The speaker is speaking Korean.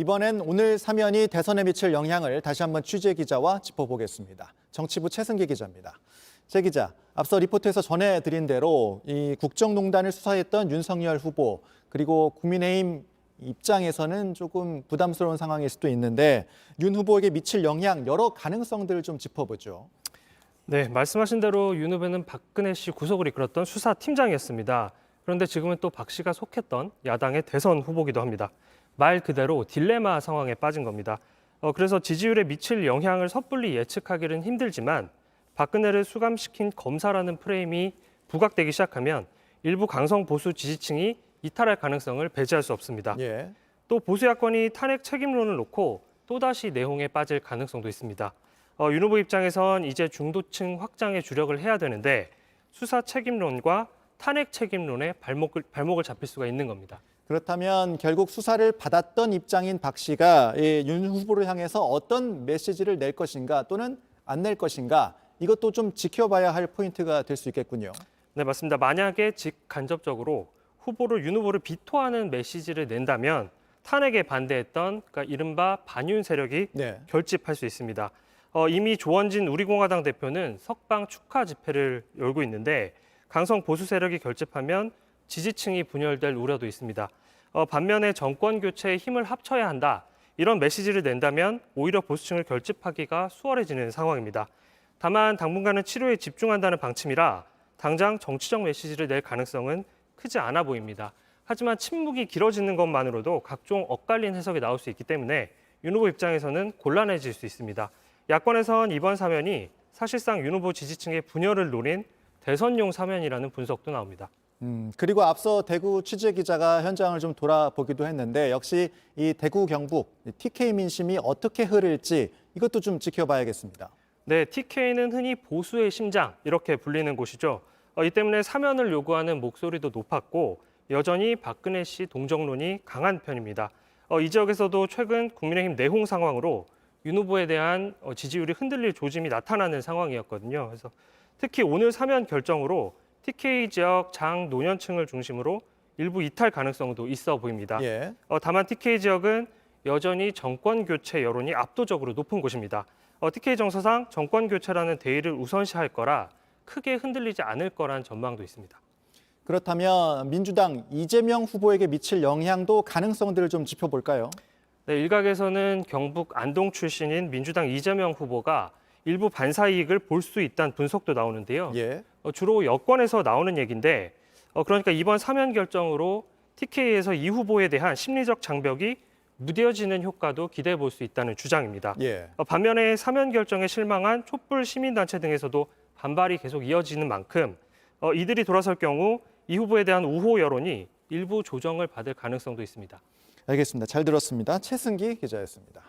이번엔 오늘 사면이 대선에 미칠 영향을 다시 한번 취재 기자와 짚어보겠습니다. 정치부 최승기 기자입니다. 최 기자, 앞서 리포트에서 전해드린 대로 이 국정농단을 수사했던 윤석열 후보 그리고 국민의힘 입장에서는 조금 부담스러운 상황일 수도 있는데 윤 후보에게 미칠 영향 여러 가능성들을 좀 짚어보죠. 네, 말씀하신 대로 윤 후보는 박근혜 씨 구속을 이끌었던 수사팀장이었습니다. 그런데 지금은 또 박 씨가 속했던 야당의 대선 후보기도 합니다. 말 그대로 딜레마 상황에 빠진 겁니다. 그래서 지지율에 미칠 영향을 섣불리 예측하기는 힘들지만 박근혜를 수감시킨 검사라는 프레임이 부각되기 시작하면 일부 강성 보수 지지층이 이탈할 가능성을 배제할 수 없습니다. 예. 또 보수 야권이 탄핵 책임론을 놓고 또다시 내홍에 빠질 가능성도 있습니다. 윤 후보 입장에선 이제 중도층 확장에 주력을 해야 되는데 수사 책임론과 탄핵 책임론에 발목을 잡힐 수가 있는 겁니다. 그렇다면 결국 수사를 받았던 입장인 박 씨가 윤 후보를 향해서 어떤 메시지를 낼 것인가 또는 안 낼 것인가 이것도 좀 지켜봐야 할 포인트가 될 수 있겠군요. 네, 맞습니다. 만약에 직간접적으로 윤 후보를 비토하는 메시지를 낸다면 탄핵에 반대했던 그러니까 이른바 반윤 세력이 네. 결집할 수 있습니다. 이미 조원진 우리공화당 대표는 석방 축하 집회를 열고 있는데 강성 보수 세력이 결집하면 지지층이 분열될 우려도 있습니다. 반면에 정권 교체에 힘을 합쳐야 한다. 이런 메시지를 낸다면 오히려 보수층을 결집하기가 수월해지는 상황입니다. 다만 당분간은 치료에 집중한다는 방침이라 당장 정치적 메시지를 낼 가능성은 크지 않아 보입니다. 하지만 침묵이 길어지는 것만으로도 각종 엇갈린 해석이 나올 수 있기 때문에 윤 후보 입장에서는 곤란해질 수 있습니다. 야권에선 이번 사면이 사실상 윤 후보 지지층의 분열을 노린 대선용 사면이라는 분석도 나옵니다. 그리고 앞서 대구 취재 기자가 현장을 좀 돌아보기도 했는데 역시 이 대구 경북 TK 민심이 어떻게 흐를지 이것도 좀 지켜봐야겠습니다. 네, TK는 흔히 보수의 심장 이렇게 불리는 곳이죠. 이 때문에 사면을 요구하는 목소리도 높았고 여전히 박근혜 씨 동정론이 강한 편입니다. 이 지역에서도 최근 국민의힘 내홍 상황으로 윤 후보에 대한 지지율이 흔들릴 조짐이 나타나는 상황이었거든요. 그래서 특히 오늘 사면 결정으로 TK 지역 장 노년층을 중심으로 일부 이탈 가능성도 있어 보입니다. 예. 다만 TK 지역은 여전히 정권 교체 여론이 압도적으로 높은 곳입니다. TK 정서상 정권 교체라는 대의를 우선시할 거라 크게 흔들리지 않을 거란 전망도 있습니다. 그렇다면 민주당 이재명 후보에게 미칠 영향도 가능성들을 좀 짚어볼까요? 네, 일각에서는 경북 안동 출신인 민주당 이재명 후보가 일부 반사 이익을 볼 수 있다는 분석도 나오는데요. 예. 주로 여권에서 나오는 얘기인데 그러니까 이번 사면 결정으로 TK에서 이 후보에 대한 심리적 장벽이 무뎌지는 효과도 기대해 볼 수 있다는 주장입니다. 예. 반면에 사면 결정에 실망한 촛불 시민단체 등에서도 반발이 계속 이어지는 만큼 이들이 돌아설 경우 이 후보에 대한 우호 여론이 일부 조정을 받을 가능성도 있습니다. 알겠습니다. 잘 들었습니다. 최승기 기자였습니다.